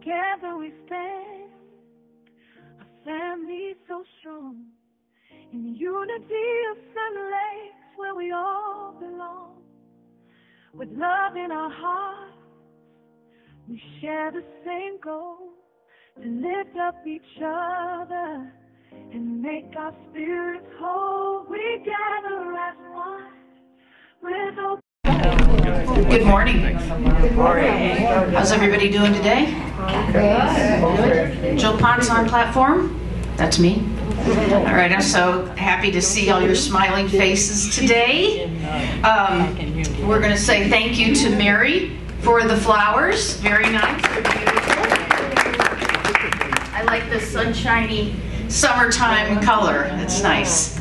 Together we stand, a family so strong, in unity of Sun Lakes where we all belong. With love in our hearts, we share the same goal, to lift up each other and make our spirits whole. We gather as one with open. Good morning. Good morning. How's everybody doing today? Good. Jill Ponce on platform? That's me. All right, I'm so happy to see all your smiling faces today. We're going to say thank you to Mary for the flowers. Very nice. They're beautiful. I like the sunshiny summertime color. It's nice.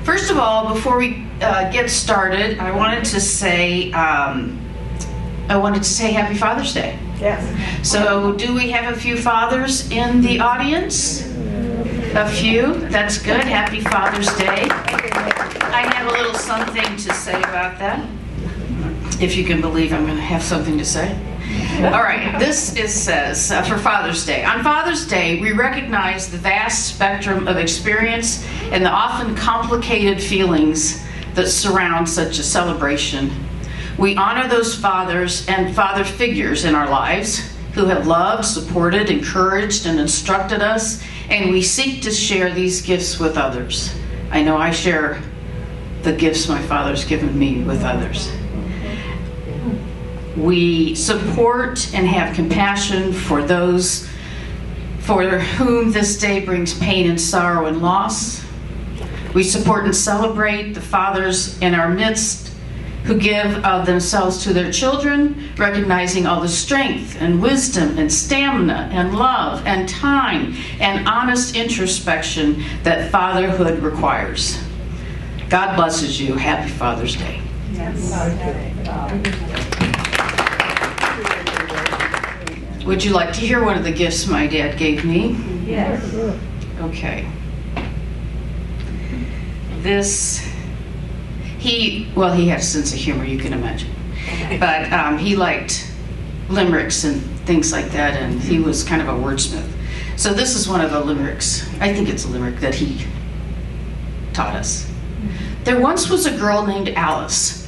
First of all, before we get started, I wanted to say Happy Father's Day. Yes. So, do we have a few fathers in the audience? A few. That's good. Happy Father's Day. I have a little something to say about that. If you can believe I'm going to have something to say. All right, says for Father's Day. On Father's Day, we recognize the vast spectrum of experience and the often complicated feelings that surround such a celebration. We honor those fathers and father figures in our lives who have loved, supported, encouraged, and instructed us, and we seek to share these gifts with others. I know I share the gifts my father's given me with others. We support and have compassion for those for whom this day brings pain and sorrow and loss. We support and celebrate the fathers in our midst who give of themselves to their children, recognizing all the strength and wisdom and stamina and love and time and honest introspection that fatherhood requires. God blesses you. Happy Father's Day. Yes. Would you like to hear one of the gifts my dad gave me? Yes. Okay. He had a sense of humor, you can imagine. But he liked limericks and things like that, and he was kind of a wordsmith. So this is one of the limericks. I think it's a limerick that he taught us. There once was a girl named Alice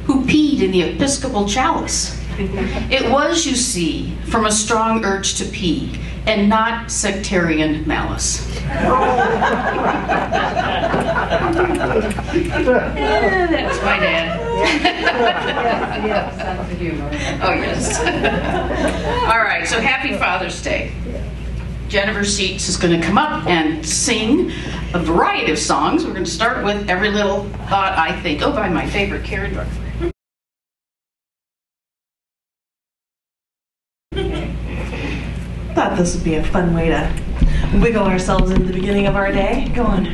who peed in the Episcopal chalice. It was, you see, from a strong urge to pee, and not sectarian malice. That's my dad. Yes, that's the humor. Oh, yes. All right, so happy Father's Day. Jennifer Sheets is going to come up and sing a variety of songs. We're going to start with Every Little Thought I Think. Oh, by my favorite Karen Drucker. Thought this would be a fun way to wiggle ourselves into the beginning of our day. Go on.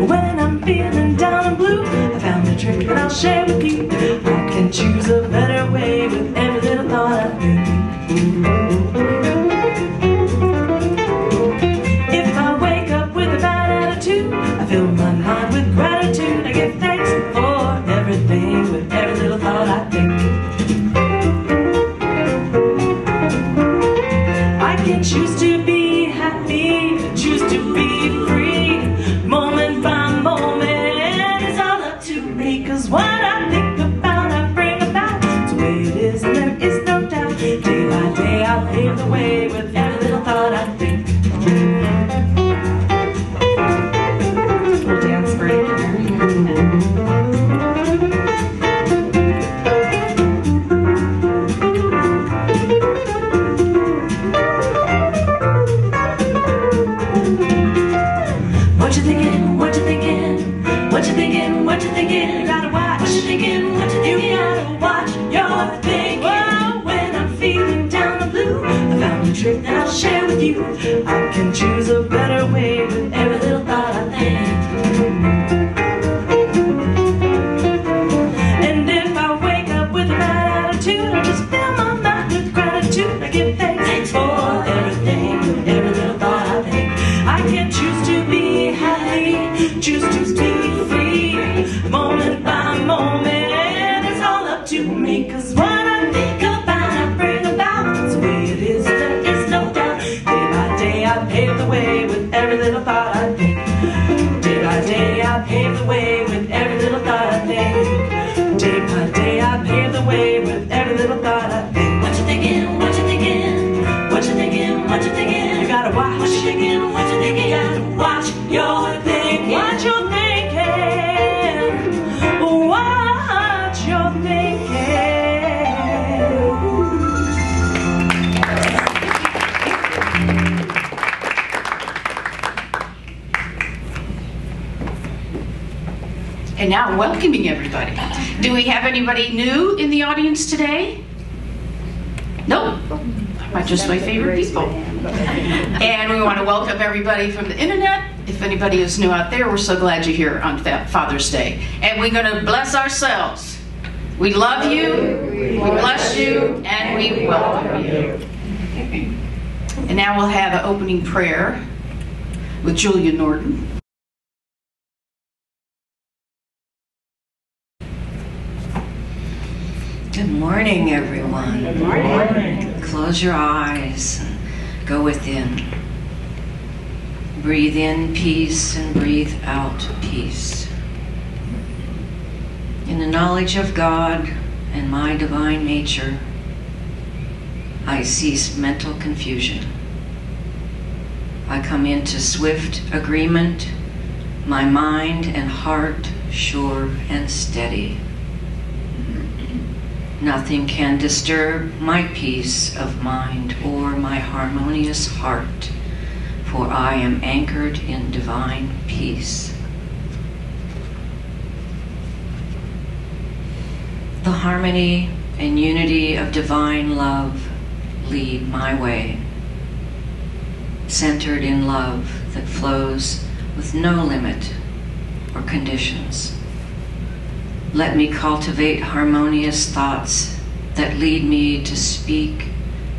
When I'm feeling down and blue, I found a trick that I'll share with you. I can choose a better way with every little thought I think. I fill my mind with gratitude. I give thanks for everything with every little thought I think. I can choose to be happy, choose to be free. Moment by moment, it's all up to me. 'Cause what I think about, I bring about. It's the way it is, and there is no doubt. Day by day, I pave the way with every little thought I think. Dance break. What you thinking? What you thinking? What you thinking? What you thinking? You gotta watch. What you thinking? What you thinking? You gotta watch your thinking. Whoa. When I'm feeling down the blue, I found a trick that I'll share with you. I can choose a better way with every little thought I think. And if I wake up with a bad attitude, I just fill my mind with gratitude. I give thanks for what you thinking? You gotta watch what you thinking, what you thinking. You gotta watch your thinking, what you're thinking, watch your thinking. And now welcoming everybody. Do we have anybody new in the audience today? Nope. Just my favorite people. And we want to welcome everybody from the internet. If anybody is new out there, we're so glad you're here on Father's Day. And we're going to bless ourselves. We love you, we bless you, and we welcome you. And now we'll have an opening prayer with Julia Norton. Good morning, everyone. Good morning. Close your eyes and go within. Breathe in peace and breathe out peace. In the knowledge of God and my divine nature, I cease mental confusion. I come into swift agreement, my mind and heart sure and steady. Nothing can disturb my peace of mind or my harmonious heart, for I am anchored in divine peace. The harmony and unity of divine love lead my way, centered in love that flows with no limit or conditions. Let me cultivate harmonious thoughts that lead me to speak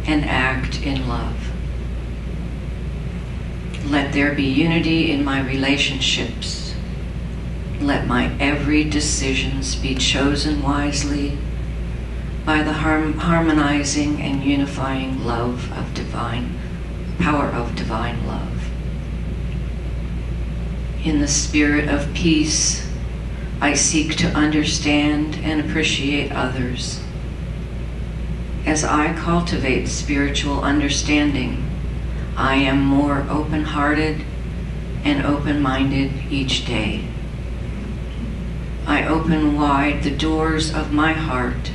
and act in love. Let there be unity in my relationships. Let my every decisions be chosen wisely by the harmonizing and unifying love of power of divine love. In the spirit of peace, I seek to understand and appreciate others. As I cultivate spiritual understanding, I am more open-hearted and open-minded each day. I open wide the doors of my heart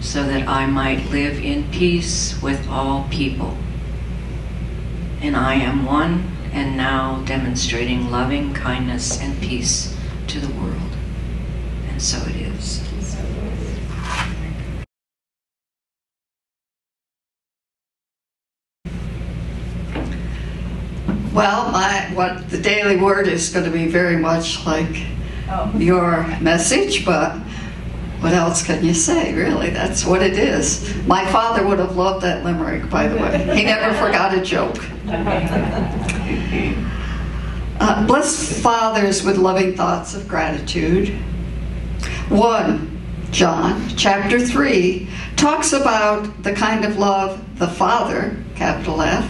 so that I might live in peace with all people. And I am one and now demonstrating loving kindness and peace to the world. And so it is. Well, what the daily word is going to be very much like your message, but what else can you say, really? That's what it is. My father would have loved that limerick, by the way. He never forgot a joke. Bless fathers with loving thoughts of gratitude. 1 John chapter 3 talks about the kind of love the Father, capital F,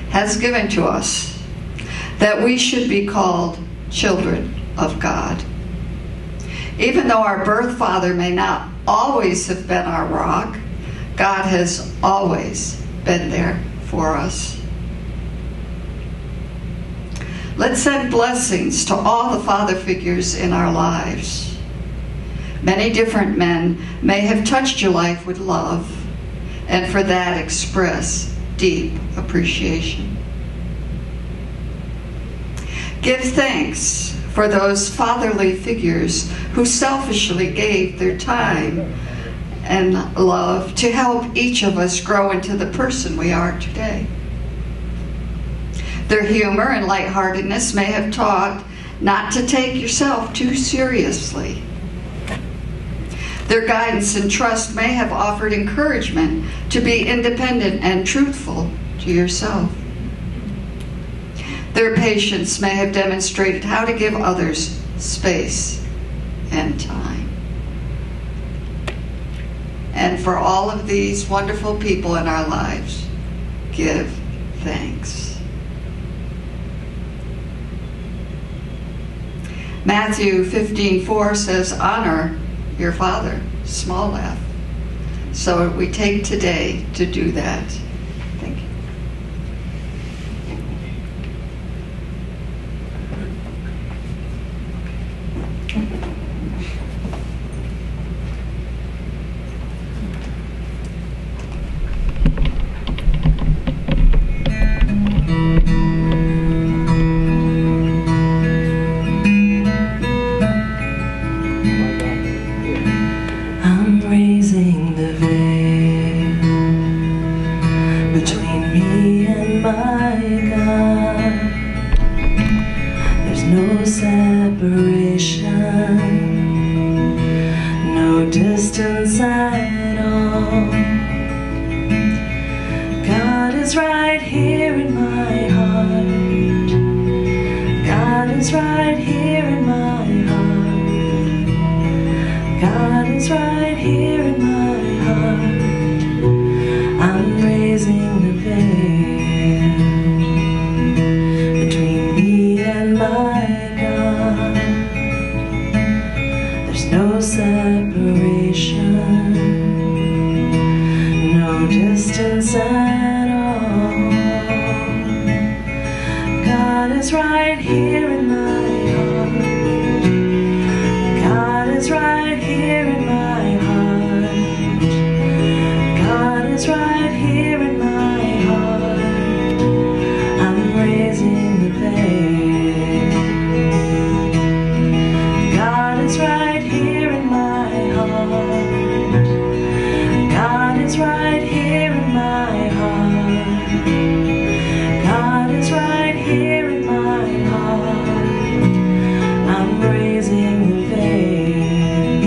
has given to us, that we should be called children of God. Even though our birth father may not always have been our rock, God has always been there for us. Let's send blessings to all the father figures in our lives. Many different men may have touched your life with love, and for that express deep appreciation. Give thanks for those fatherly figures who selfishly gave their time and love to help each of us grow into the person we are today. Their humor and lightheartedness may have taught not to take yourself too seriously. Their guidance and trust may have offered encouragement to be independent and truthful to yourself. Their patience may have demonstrated how to give others space and time. And for all of these wonderful people in our lives, give thanks. Matthew 15:4 says, honor your father, small f. So we take today to do that. Thank you. is right here in my heart. God is right here in my heart. God is right here in my heart. I'm raising the veil between me and my God. There's no separation, no distance at all. God is right here in my heart. God is right here in my heart. God is right here in my heart. I'm raising the veil. God is right here in my heart. God is right here in my heart. God is right here in my heart. I'm raising the veil.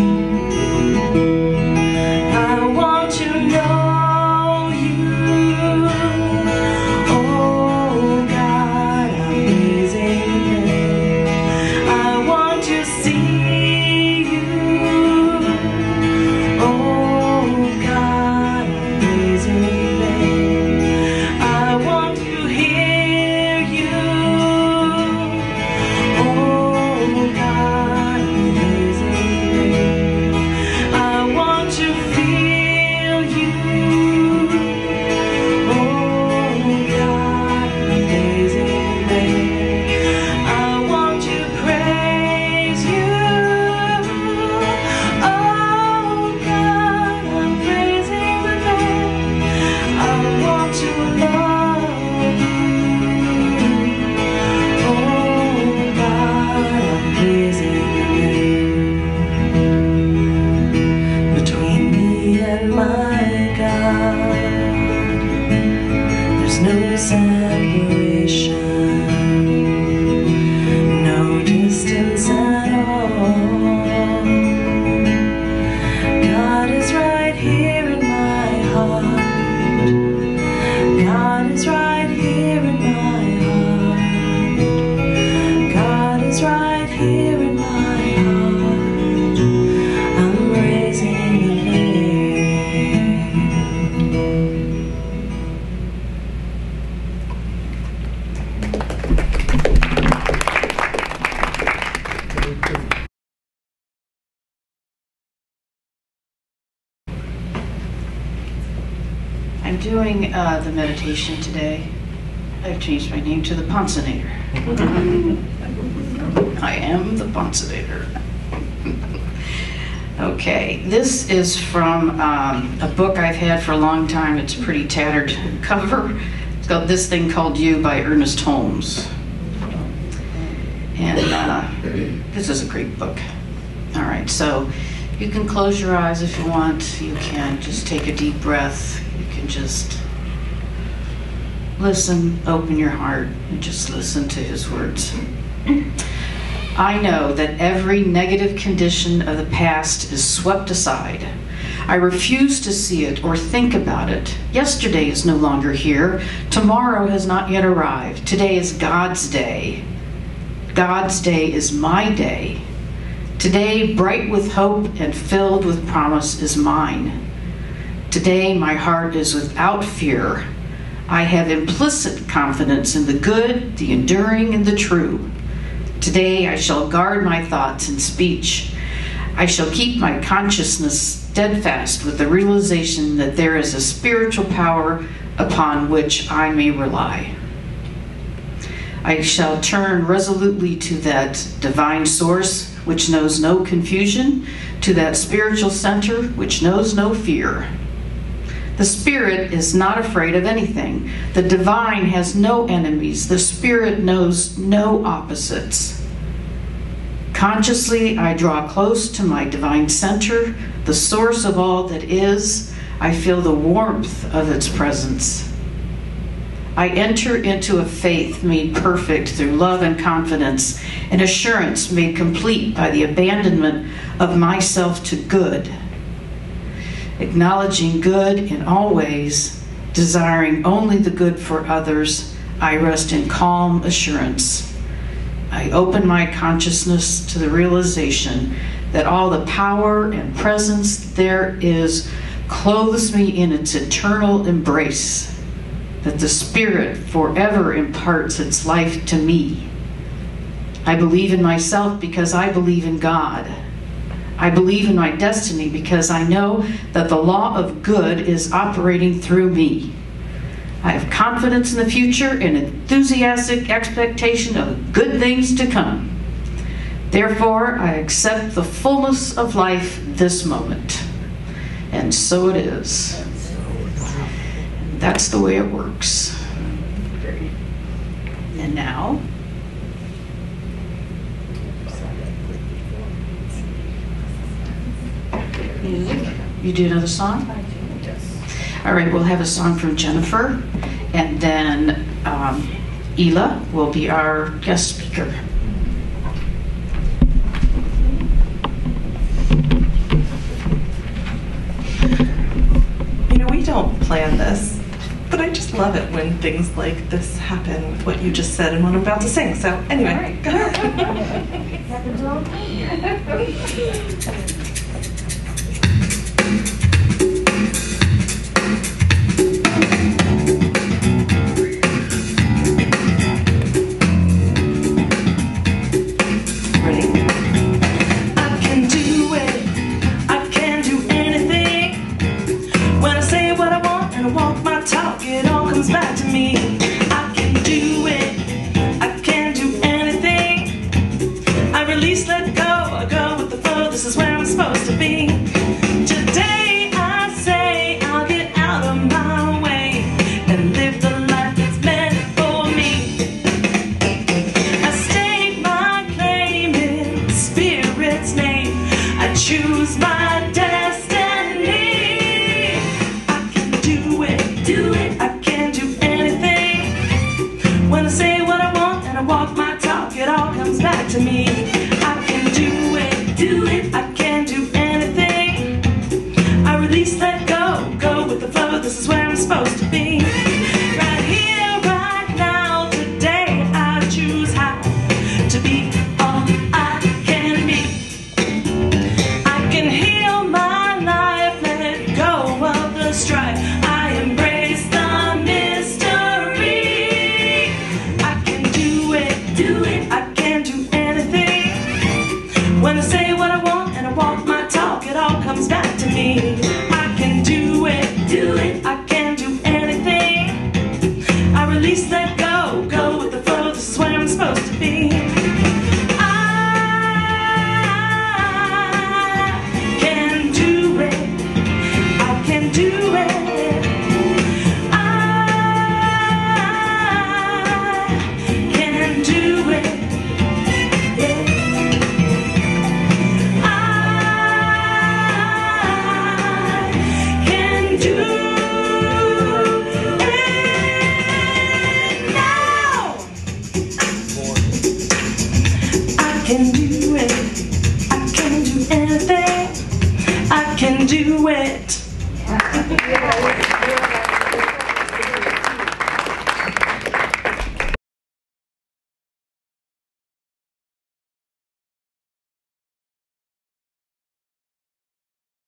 I want to know you. Oh God, I'm raising the veil. I want to see you. Oh God, I'm raising the veil. I want to hear you. Oh God, I'm raising the veil. I want to feel you. Oh God, I'm raising the veil. I want to praise you. Oh God, I'm raising the veil. I want to love you. Oh God, I'm raising the veil between me and my God. There's no separation, no distance at all. God is right here in my heart. God is right here in my heart. God is right here in my heart. I'm raising the I'm doing the meditation today. I've changed my name to the Poncenator. I am the Poncenator. Okay, this is from a book I've had for a long time. It's a pretty tattered cover. It's got This Thing Called You by Ernest Holmes. And this is a great book. All right, so you can close your eyes if you want. You can just take a deep breath. You can just listen, open your heart, and just listen to his words. I know that every negative condition of the past is swept aside. I refuse to see it or think about it. Yesterday is no longer here. Tomorrow has not yet arrived. Today is God's day. God's day is my day. Today, bright with hope and filled with promise, is mine. Today, my heart is without fear. I have implicit confidence in the good, the enduring, and the true. Today, I shall guard my thoughts and speech. I shall keep my consciousness steadfast with the realization that there is a spiritual power upon which I may rely. I shall turn resolutely to that divine source which knows no confusion, to that spiritual center which knows no fear. The Spirit is not afraid of anything. The divine has no enemies. The Spirit knows no opposites. Consciously, I draw close to my divine center, the source of all that is. I feel the warmth of its presence. I enter into a faith made perfect through love and confidence, an assurance made complete by the abandonment of myself to good. Acknowledging good in all ways Desiring only the good for others, I rest in calm assurance. I open my consciousness to the realization that all the power and presence there is clothes me in its eternal embrace, that the Spirit forever imparts its life to me. I believe in myself because I believe in God. I believe in my destiny because I know that the law of good is operating through me. I have confidence in the future and enthusiastic expectation of good things to come. Therefore, I accept the fullness of life this moment. And so it is. That's the way it works. And now, music. You do another song? All right, we'll have a song from Jennifer, and then Ela will be our guest speaker. You know, we don't plan this, but I just love it when things like this happen with what you just said and what I'm about to sing. So anyway, go ahead.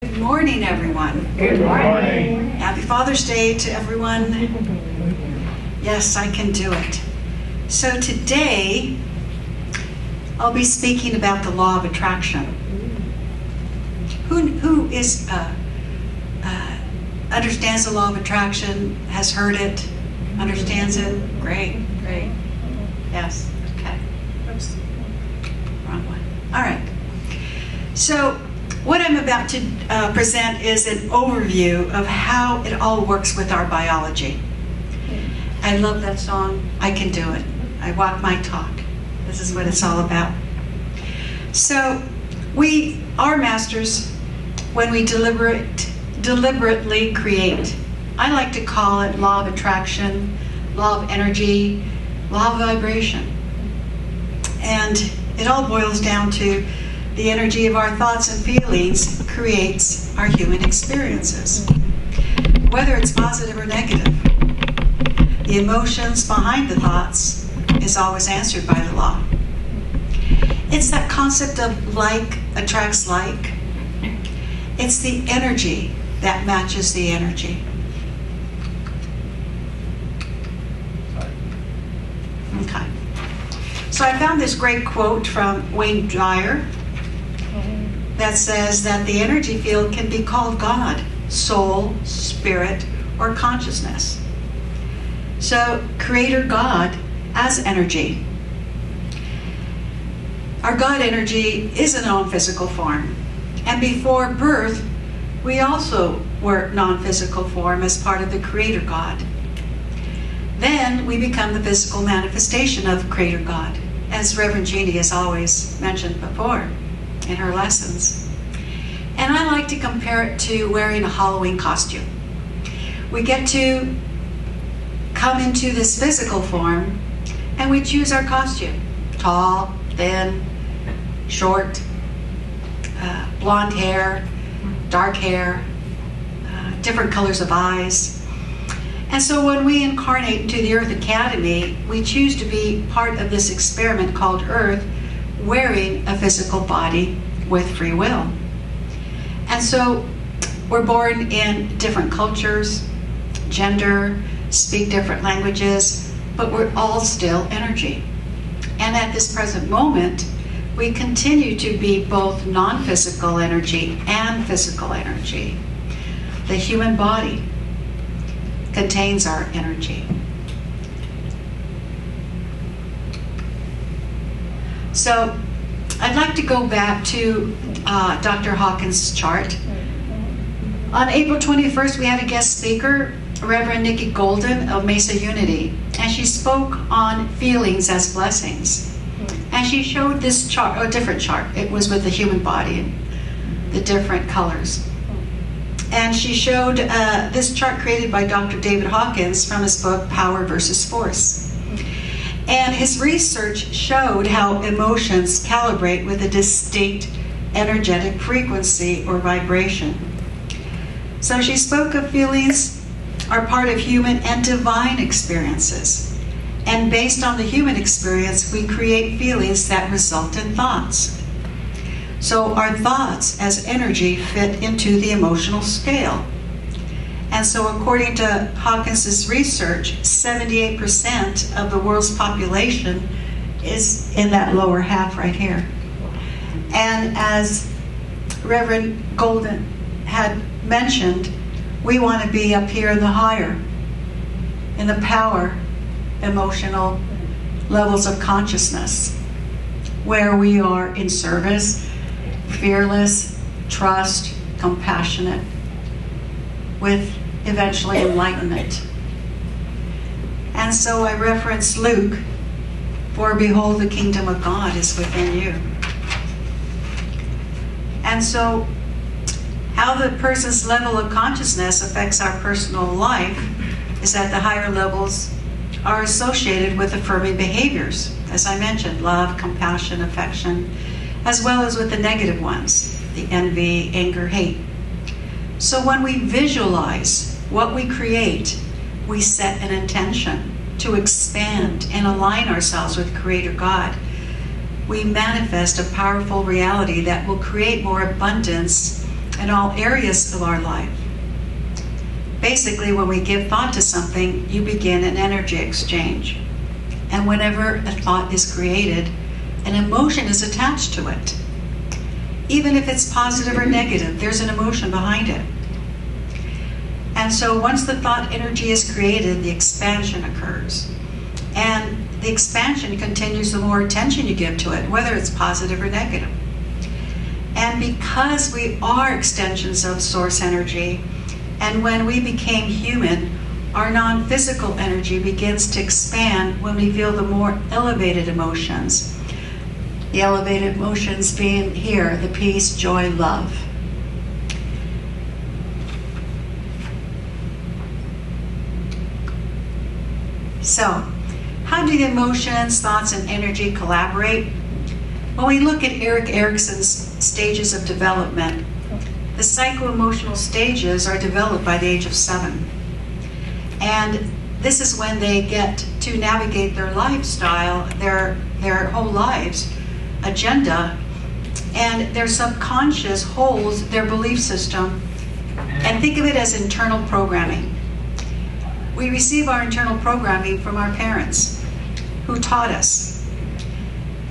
Good morning, everyone. Good morning. Happy Father's Day to everyone. Yes, I can do it. So today, I'll be speaking about the law of attraction. Who understands the law of attraction, has heard it, understands it? Great. Yes, okay. Oops. Wrong one. All right. So, what I'm about to present is an overview of how it all works with our biology. I love that song, I Can Do It. I walk my talk. This is what it's all about. So we are masters when we deliberately create. I like to call it law of attraction, law of energy, law of vibration. And it all boils down to the energy of our thoughts and feelings creates our human experiences. whether it's positive or negative. The emotions behind the thoughts is always answered by the law. It's that concept of like attracts like. It's the energy that matches the energy. Okay. So I found this great quote from Wayne Dyer that says that the energy field can be called God, soul, spirit, or consciousness. So, Creator God as energy. Our God energy is a non-physical form. And before birth, we also were non-physical form as part of the Creator God. Then we become the physical manifestation of Creator God, as Reverend Jeannie has always mentioned before in her lessons. And I like to compare it to wearing a Halloween costume. We get to come into this physical form and we choose our costume. Tall, thin, short, blonde hair, dark hair, different colors of eyes. And so when we incarnate into the Earth Academy, we choose to be part of this experiment called Earth, wearing a physical body with free will. And so we're born in different cultures, gender, speak different languages, but we're all still energy. And at this present moment, we continue to be both non-physical energy and physical energy. The human body contains our energy. So I'd like to go back to Dr. Hawkins' chart. On April 21st, we had a guest speaker, Reverend Nikki Golden of Mesa Unity, and she spoke on feelings as blessings. And she showed this chart, a different chart. It was with the human body and the different colors. And she showed this chart created by Dr. David Hawkins from his book, Power versus Force. And his research showed how emotions calibrate with a distinct energetic frequency or vibration. So she spoke of feelings are part of human and divine experiences. And based on the human experience, we create feelings that result in thoughts. So our thoughts as energy fit into the emotional scale. And so according to Hawkins' research, 78% of the world's population is in that lower half right here. And as Reverend Golden had mentioned, we want to be up here in the higher, in the power, emotional levels of consciousness, where we are in service, fearless, trust, compassionate, with eventually enlightenment. And so I reference Luke, for behold, the kingdom of God is within you. And so how the person's level of consciousness affects our personal life is that the higher levels are associated with affirming behaviors, as I mentioned, love, compassion, affection, as well as with the negative ones, the envy, anger, hate. So when we visualize what we create, we set an intention to expand and align ourselves with Creator God. We manifest a powerful reality that will create more abundance in all areas of our life. Basically, when we give thought to something, you begin an energy exchange. And whenever a thought is created, an emotion is attached to it. Even if it's positive or negative, there's an emotion behind it. And so once the thought energy is created, the expansion occurs. And the expansion continues the more attention you give to it, whether it's positive or negative. And because we are extensions of source energy, and when we became human, our non-physical energy begins to expand when we feel the more elevated emotions. The elevated emotions being here, the peace, joy, love. So, how do the emotions, thoughts, and energy collaborate? When we look at Erik Erikson's stages of development, the psycho-emotional stages are developed by the age of 7. And this is when they get to navigate their lifestyle, their whole lives, agenda, and their subconscious holds their belief system. And think of it as internal programming. We receive our internal programming from our parents who taught us.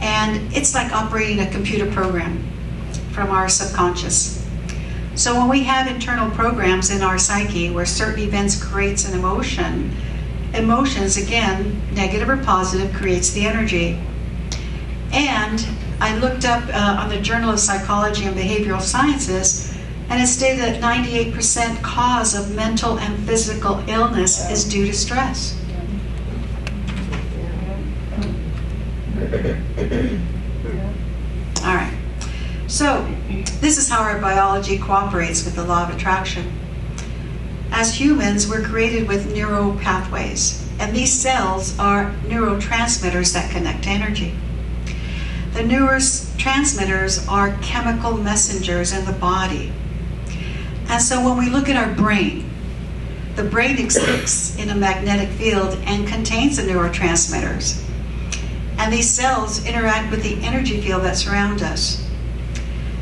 And it's like operating a computer program from our subconscious. So when we have internal programs in our psyche where certain events creates an emotion, emotions, again, negative or positive, creates the energy. And I looked up on the Journal of Psychology and Behavioral Sciences, and it stated that 98% cause of mental and physical illness is due to stress. All right. So, this is how our biology cooperates with the law of attraction. As humans, we're created with neural pathways, and these cells are neurotransmitters that connect to energy. The neurotransmitters are chemical messengers in the body. And so when we look at our brain, the brain exists in a magnetic field and contains the neurotransmitters. And these cells interact with the energy field that surrounds us.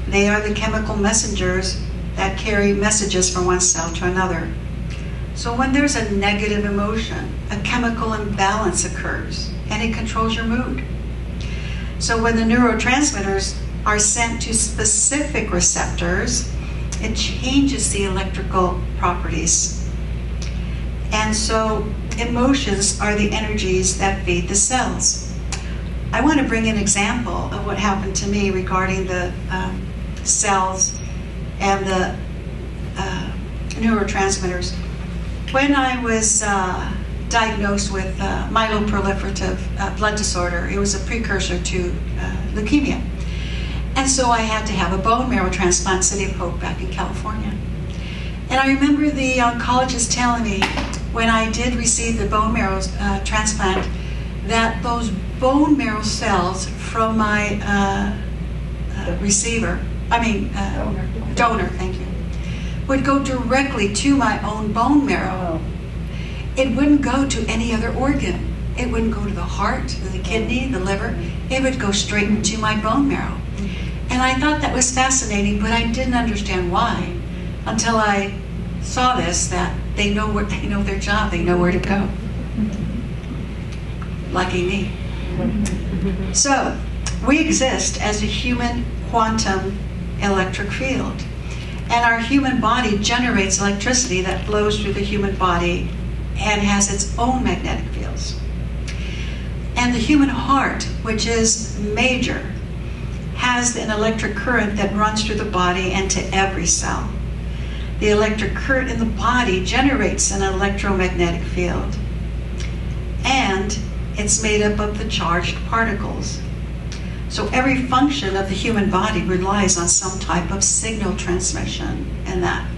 They are the chemical messengers that carry messages from one cell to another. So when there's a negative emotion, a chemical imbalance occurs, and it controls your mood. So when the neurotransmitters are sent to specific receptors, it changes the electrical properties. And so emotions are the energies that feed the cells. I want to bring an example of what happened to me regarding the cells and the neurotransmitters. When I was diagnosed with myeloproliferative blood disorder, it was a precursor to leukemia. And so I had to have a bone marrow transplant, City of Hope, back in California. And I remember the oncologist telling me when I did receive the bone marrow transplant that those bone marrow cells from my donor, thank you, would go directly to my own bone marrow. It wouldn't go to any other organ. It wouldn't go to the heart, the kidney, the liver. It would go straight into my bone marrow. And I thought that was fascinating, but I didn't understand why until I saw this, that they know their job, they know where to go. Lucky me. So, we exist as a human quantum electric field. And our human body generates electricity that flows through the human body and has its own magnetic fields. And the human heart, which is major, has an electric current that runs through the body and to every cell. The electric current in the body generates an electromagnetic field. And it's made up of the charged particles. So every function of the human body relies on some type of signal transmission, and that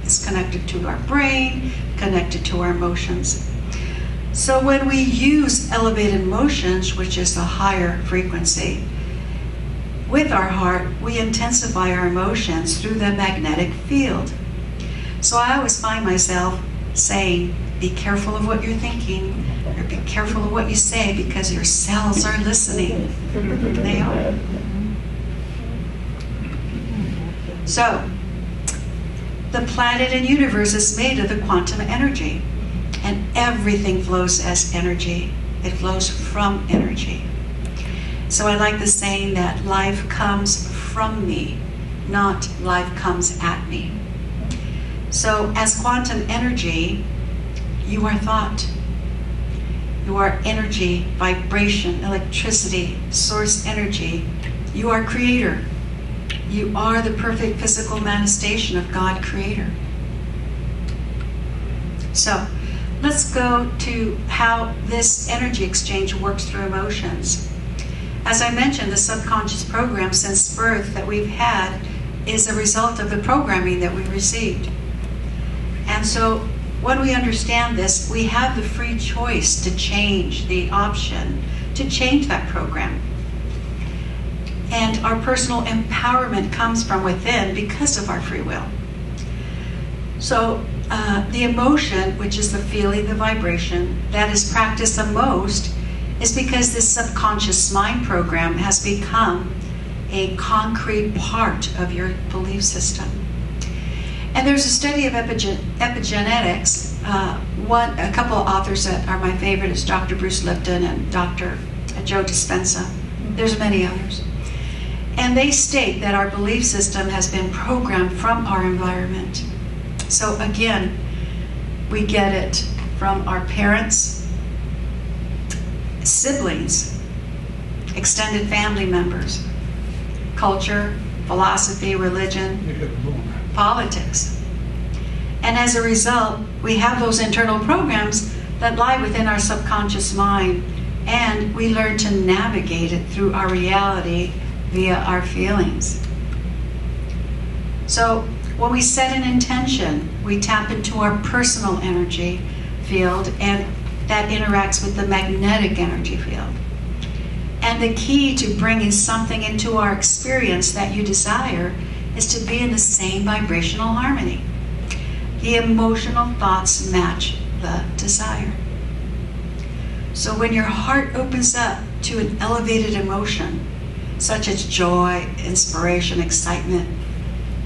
is connected to our brain, connected to our emotions. So when we use elevated emotions, which is a higher frequency, with our heart, we intensify our emotions through the magnetic field. So I always find myself saying, be careful of what you're thinking, or be careful of what you say, because your cells are listening. They are. So, the planet and universe is made of the quantum energy, and everything flows as energy. It flows from energy. So I like the saying that life comes from me, not life comes at me. So as quantum energy, you are thought. You are energy, vibration, electricity, source energy. You are creator. You are the perfect physical manifestation of God, creator. So let's go to how this energy exchange works through emotions. As I mentioned, the subconscious program since birth that we've had is a result of the programming that we received. And so when we understand this, we have the free choice to change the option, to change that program. And our personal empowerment comes from within because of our free will. So the emotion, which is the feeling, the vibration, that is practiced the most is because this subconscious mind program has become a concrete part of your belief system. And there's a study of epigenetics. A couple of authors that are my favorite is Dr. Bruce Lipton and Dr. Joe Dispenza. There's many others. And they state that our belief system has been programmed from our environment. So again, we get it from our parents, siblings, extended family members, culture, philosophy, religion, politics. And as a result, we have those internal programs that lie within our subconscious mind, and we learn to navigate it through our reality via our feelings. So when we set an intention, we tap into our personal energy field, and that interacts with the magnetic energy field. And the key to bringing something into our experience that you desire is to be in the same vibrational harmony. The emotional thoughts match the desire. So when your heart opens up to an elevated emotion, such as joy, inspiration, excitement,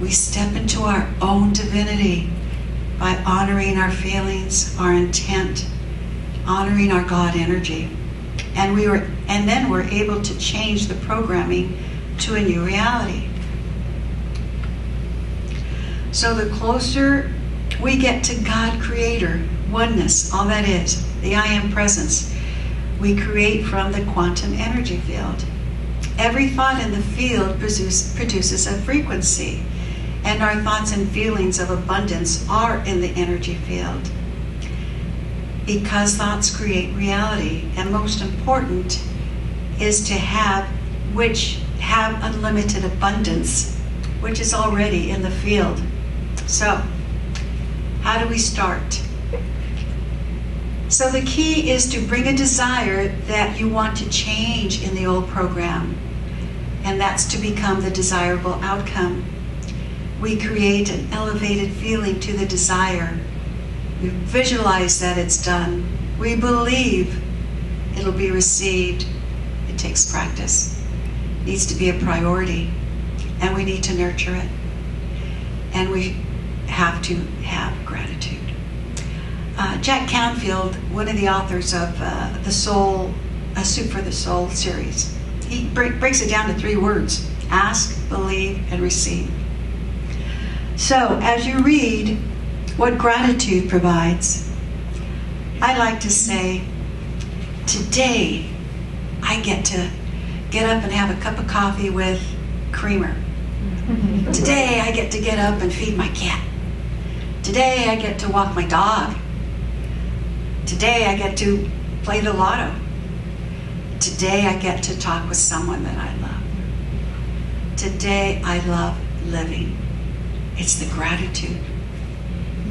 we step into our own divinity by honoring our feelings, our intent, honoring our God energy. And then we're able to change the programming to a new reality. So the closer we get to God Creator, oneness, all that is, the I Am Presence, we create from the quantum energy field. Every thought in the field produces a frequency, and our thoughts and feelings of abundance are in the energy field. Because thoughts create reality, and most important is to have unlimited abundance, which is already in the field. So, how do we start? So the key is to bring a desire that you want to change in the old program, and that's to become the desirable outcome. We create an elevated feeling to the desire. We visualize that it's done. We believe it'll be received. It takes practice. It needs to be a priority, and we need to nurture it. And we have to have gratitude. Jack Canfield, one of the authors of the Soul, A Soup for the Soul series, he breaks it down to 3 words: ask, believe, and receive. So as you read what gratitude provides, I like to say, today I get to get up and have a cup of coffee with creamer. Today I get to get up and feed my cat. Today I get to walk my dog. Today I get to play the lotto. Today I get to talk with someone that I love. Today I love living. It's the gratitude.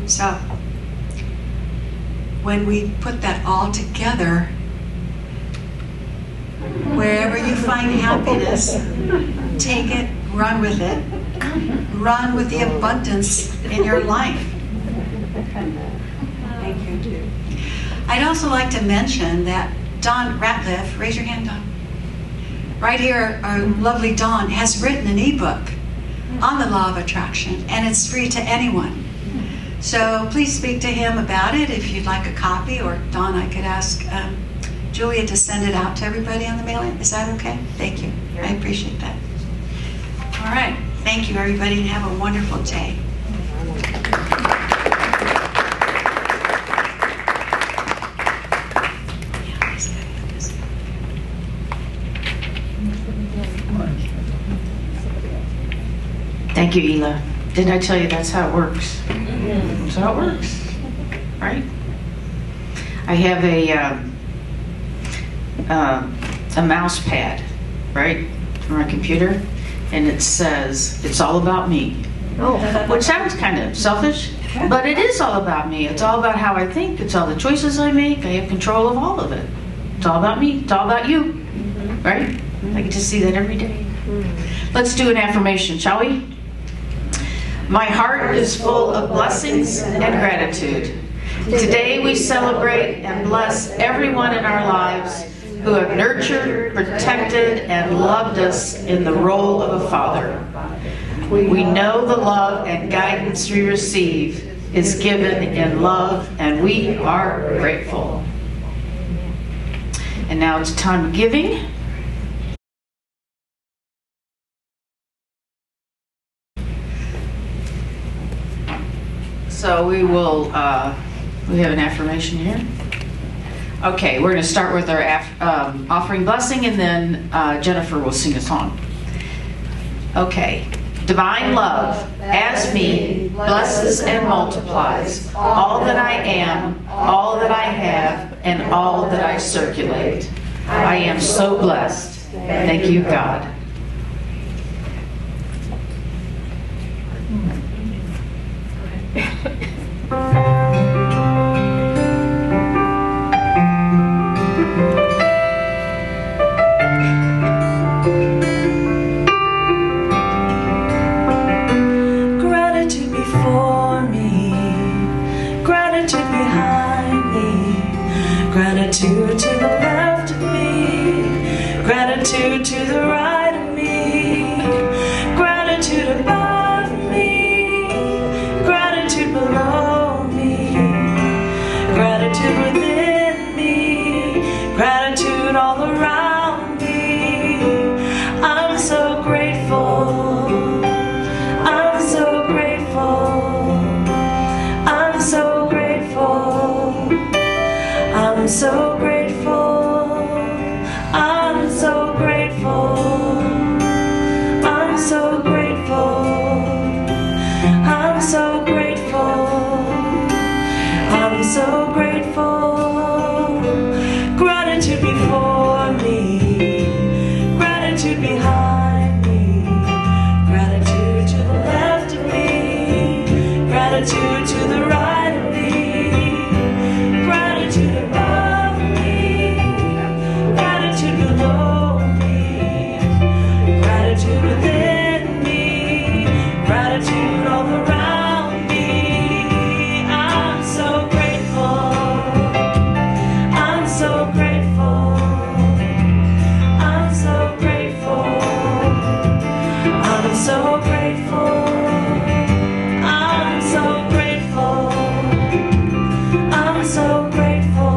So when we put that all together, wherever you find happiness, take it, run with it. Run with the abundance in your life. Thank you. I'd also like to mention that Dawn Ratliff, raise your hand, Dawn. Right here, our lovely Dawn has written an ebook on the law of attraction, and it's free to anyone. So please speak to him about it if you'd like a copy, or Dawn, I could ask Julia to send it out to everybody on the mailing. Is that okay? Thank you. I appreciate that. All right. Thank you, everybody, and have a wonderful day. Thank you, Ela. Didn't I tell you that's how it works? That's how it works, right? I have a mouse pad, right, for my computer, and it says, it's all about me. Which sounds kind of selfish, but it is all about me. It's all about how I think. It's all the choices I make. I have control of all of it. It's all about me. It's all about you, right? I get to see that every day. Let's do an affirmation, shall we? My heart is full of blessings and gratitude. Today we celebrate and bless everyone in our lives who have nurtured, protected, and loved us in the role of a father. We know the love and guidance we receive is given in love, and we are grateful. And now it's time of giving. So we will, we have an affirmation here. Okay, we're going to start with our offering blessing, and then Jennifer will sing a song. Okay. Divine love, as me, blesses and multiplies all that I am, all that I have, and all that I circulate. I am so blessed. Thank you, God. Gratitude before me, gratitude behind me, gratitude to the left of me, gratitude to the right of me, gratitude above me, gratitude below me, gratitude within me, gratitude all around me. I'm so grateful. I'm so grateful. I'm so grateful. I'm so grateful. I'm so grateful. I'm so grateful. I'm so grateful. I'm so grateful. Gratitude before me, gratitude behind me, gratitude to the left of me, gratitude to the right of me, gratitude above me, gratitude below me, gratitude within me, gratitude all around me. I'm so grateful. I'm so grateful. I'm so grateful. I'm so grateful. I'm so grateful. I'm so grateful.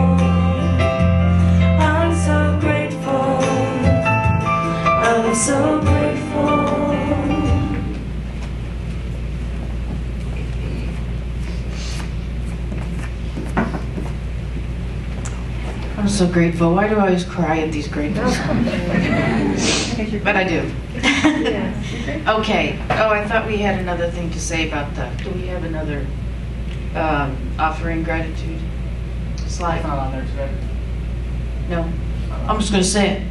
I'm so grateful. I'm so grateful. I'm so grateful. Why do I always cry at these grateful songs? But I do. Okay. Oh, I thought we had another thing to say about that. Do we have another offering gratitude slide? It's not on there today. No. I'm just going to say it.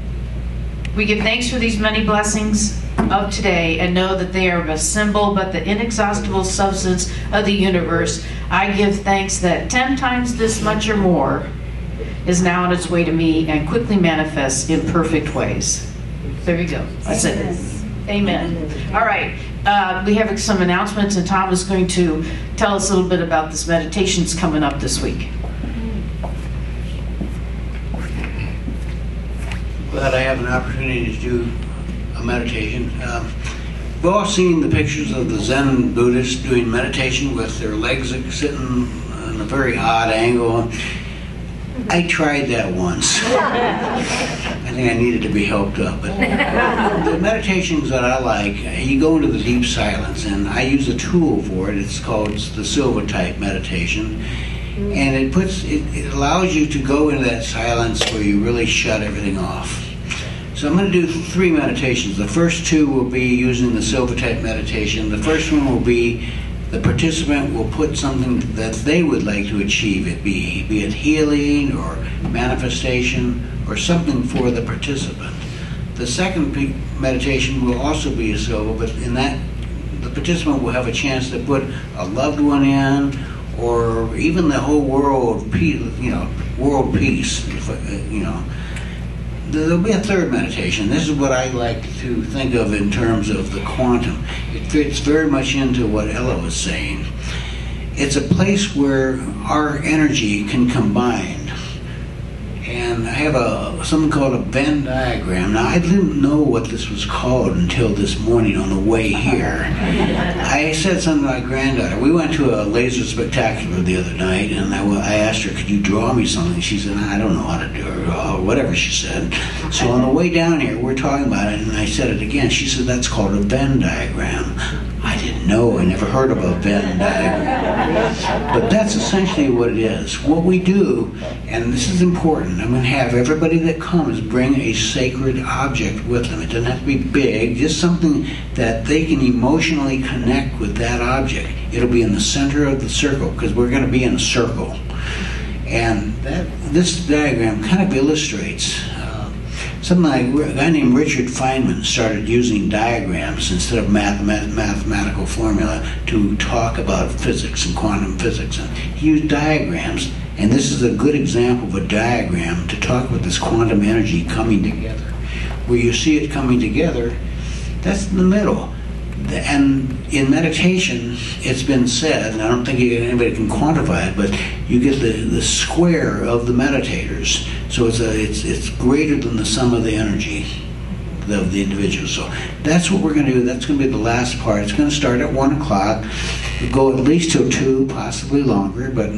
We give thanks for these many blessings of today and know that they are a symbol but the inexhaustible substance of the universe. I give thanks that 10 times this much or more is now on its way to me and quickly manifests in perfect ways. There you go. That's it. Amen. All right. We have some announcements, and Tom is going to tell us a little bit about this meditations coming up this week. Glad I have an opportunity to do a meditation. We've all seen the pictures of the Zen Buddhists doing meditation with their legs sitting in a very odd angle. I tried that once. I think I needed to be helped up. But the meditations that I like, you go into the deep silence, and I use a tool for it. It's called the Silva type meditation. And it allows you to go into that silence where you really shut everything off. So I'm going to do 3 meditations. The first 2 will be using the Silva type meditation. The first one will be the participant will put something that they would like to achieve, be it healing or manifestation or something for the participant. The second meditation will also be a Silva, but in that the participant will have a chance to put a loved one in, or even the whole world peace, there'll be a third meditation. This is what I like to think of in terms of the quantum. It fits very much into what Ella was saying. It's a place where our energy can combine. And I have something called a Venn diagram. Now, I didn't know what this was called until this morning on the way here. I said something to my granddaughter. We went to a laser spectacular the other night, and I asked her, could you draw me something? She said, I don't know how to do it, or whatever she said. So on the way down here, we're talking about it, and I said it again. She said, that's called a Venn diagram. I didn't know. I never heard of a Venn diagram. But that's essentially what it is. What we do, and this is important, I'm going to have everybody that comes bring a sacred object with them. It doesn't have to be big, just something that they can emotionally connect with that object. It'll be in the center of the circle, because we're going to be in a circle. And this diagram kind of illustrates something like a guy named Richard Feynman started using diagrams instead of mathematical formula to talk about physics and quantum physics. And he used diagrams, and this is a good example of a diagram to talk about this quantum energy coming together. Where you see it coming together, that's in the middle. And in meditation, it's been said, and I don't think anybody can quantify it, but you get the square of the meditators. So it's greater than the sum of the energy of the individual. So that's what we're going to do. That's going to be the last part. It's going to start at 1 o'clock. We'll go at least till 2, possibly longer, but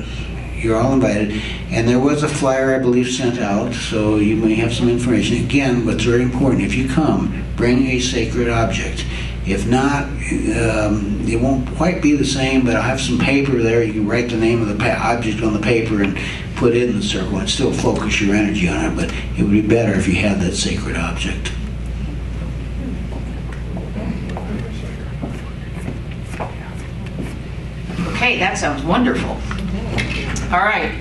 you're all invited. And there was a flyer, I believe, sent out, so you may have some information. Again, what's very important, if you come, bring a sacred object. If not, it won't quite be the same, but I'll have some paper there. You can write the name of the object on the paper and put it in the circle and still focus your energy on it, but it would be better if you had that sacred object. Okay, that sounds wonderful. All right.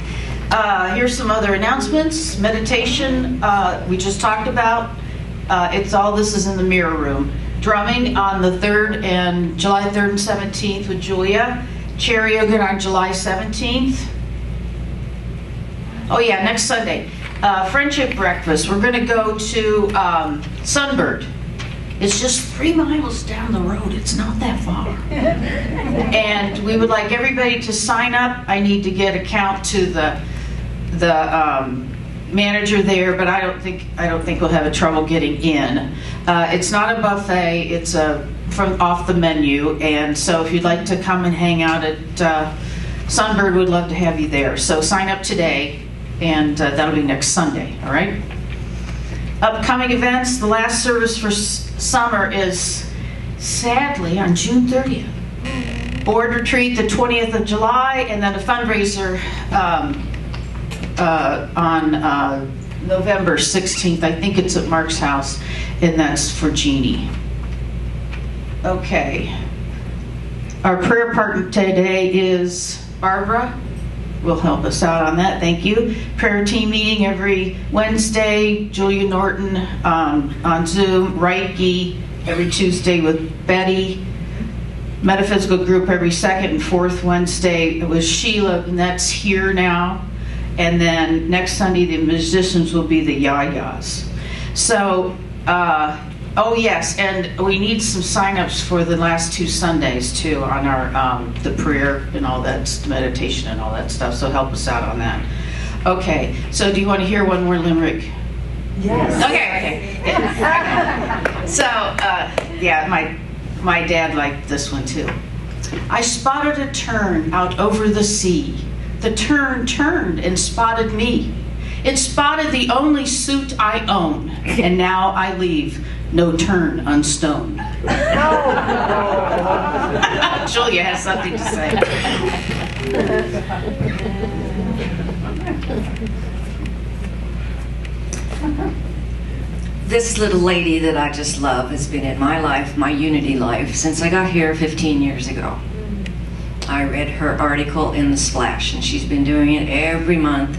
Here's some other announcements. Meditation, we just talked about. This is in the mirror room. Drumming on the 3rd and July 3rd and 17th with Julia. Chair yoga on July 17th. Oh yeah, next Sunday. Friendship breakfast. We're going to go to Sunbird. It's just 3 miles down the road. It's not that far. And we would like everybody to sign up. I need to get a count to the manager there, but I don't think we'll have a trouble getting in. It's not a buffet. It's from off the menu, and so if you'd like to come and hang out at Sunbird, we'd love to have you there. So sign up today, and that'll be next Sunday. All right. Upcoming events. The last service for summer is sadly on June 30th. Board retreat the 20th of July, and then a fundraiser on November 16th. I think it's at Mark's house, and that's for Jeannie. Okay. Our prayer partner today is Barbara. Will help us out on that. Thank you. Prayer team meeting every Wednesday. Julia Norton on Zoom. Reiki every Tuesday with Betty. Metaphysical group every 2nd and 4th Wednesday. It was Sheila, and that's here now. And then next Sunday, the musicians will be the Yayas. So, oh yes, and we need some sign-ups for the last 2 Sundays too on our the prayer and all that, meditation and all that stuff. So help us out on that. Okay. So do you want to hear one more limerick? Yes. Okay. So yeah, my dad liked this one too. I spotted a tern out over the sea. The tern turned and spotted me. It spotted the only suit I own, and now I leave no turn unstoned. Julia has something to say. This little lady that I just love has been in my life, my Unity life, since I got here 15 years ago. I read her article in the Splash, and she's been doing it every month,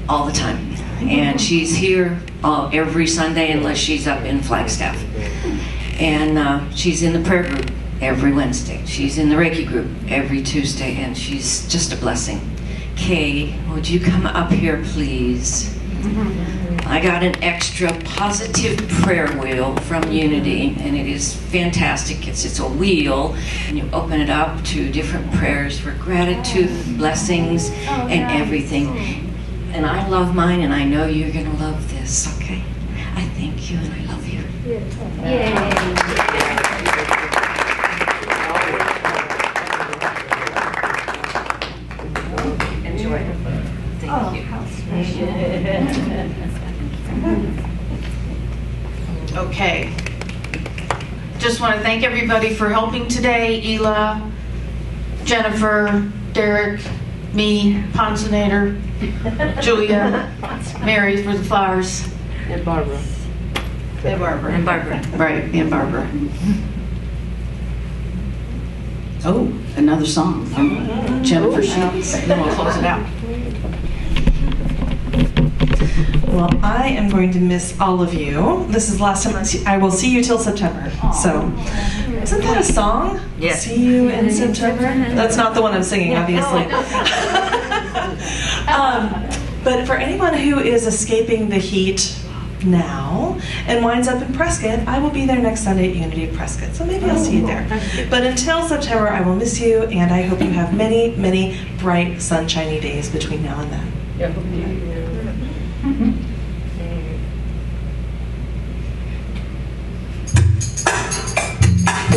all the time. And she's here every Sunday unless she's up in Flagstaff. And she's in the prayer group every Wednesday. She's in the Reiki group every Tuesday, and she's just a blessing. Kay, would you come up here, please? I got an extra positive prayer wheel from Unity, and it is fantastic. It's a wheel, and you open it up to different prayers for gratitude, blessings, and everything. And I love mine, and I know you're going to love this, okay? I thank you, and I love you. Enjoy it. Thank you. Okay. Just want to thank everybody for helping today. Ela, Jennifer, Derek, me, Ponsonator, Julia, Mary for the flowers. And Barbara. And Barbara. And Barbara. Right, and Barbara. Oh, another song from Jennifer Sheets. Then we'll close it out. Well, I am going to miss all of you. This is the last time I will see you till September. So, isn't that a song? Yes. See you in September? That's not the one I'm singing, obviously. But for anyone who is escaping the heat now and winds up in Prescott, I will be there next Sunday at Unity of Prescott. So maybe I'll see you there. But until September, I will miss you, and I hope you have many, many bright, sunshiny days between now and then.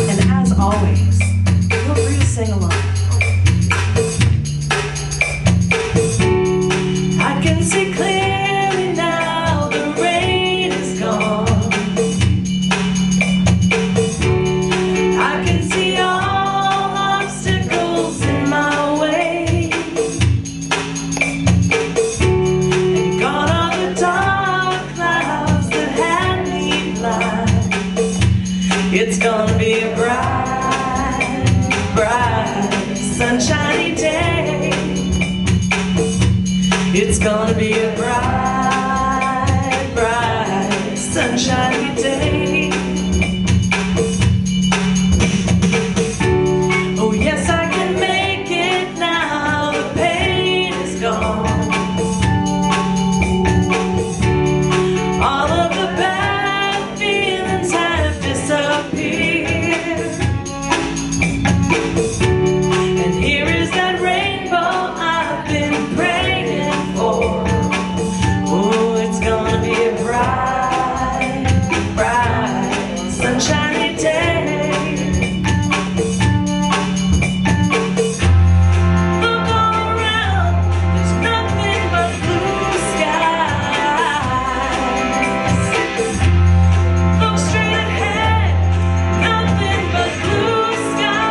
And as always, feel free to sing along. I can see clearly now, the rain is gone. I can see all obstacles in my way, and gone are the dark clouds that had me blind. It's gonna be a bright, bright, sunshiny day. It's gonna be a bright, bright, sunshiny day. Oh yes, I can make it now, the pain is gone. All of the bad feelings have disappeared. And here is that rainbow I've been praying for. Oh, it's gonna be a bright, bright, sunshiny day. Look all around, there's nothing but blue skies. Look straight ahead, nothing but blue skies.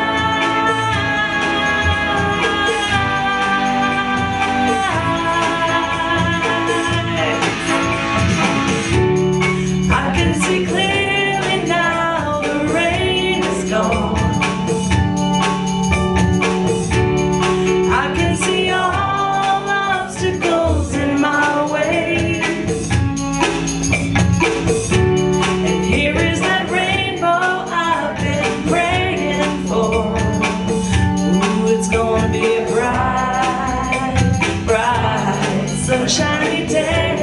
I can see clearly now, the rain is gone. I can see all obstacles in my way, and here is that rainbow I've been praying for. Ooh, it's gonna be a bright, bright, sunshiny day.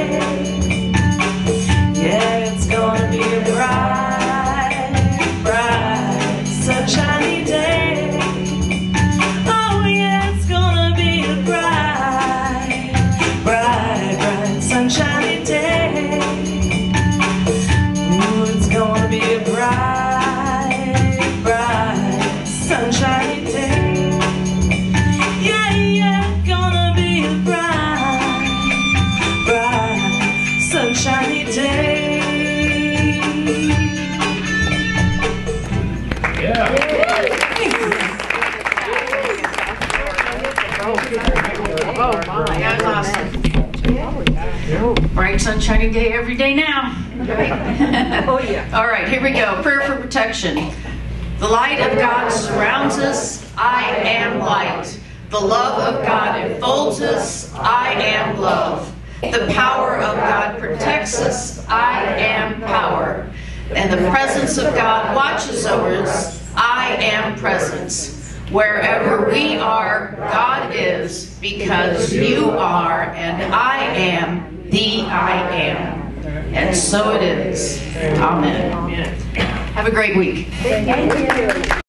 Yeah, it's gonna be a bright, bright, sunshiny day. Oh yeah, it's gonna be a bright, bright, bright, sunshiny day. Ooh, it's gonna be a bright, bright, sunshiny day. Yeah, yeah, gonna be a bright, bright, sunshiny day. That was awesome. Bright, sunshiny day every day now. Oh, yeah. All right, here we go. Prayer for protection. The light of God surrounds us. I am light. The love of God enfolds us. I am love. The power of God protects us. I am power. And the presence of God watches over us. I am presence. Wherever we are, God is, because you are, and I am the I am. And so it is. Amen. Have a great week. Thank you.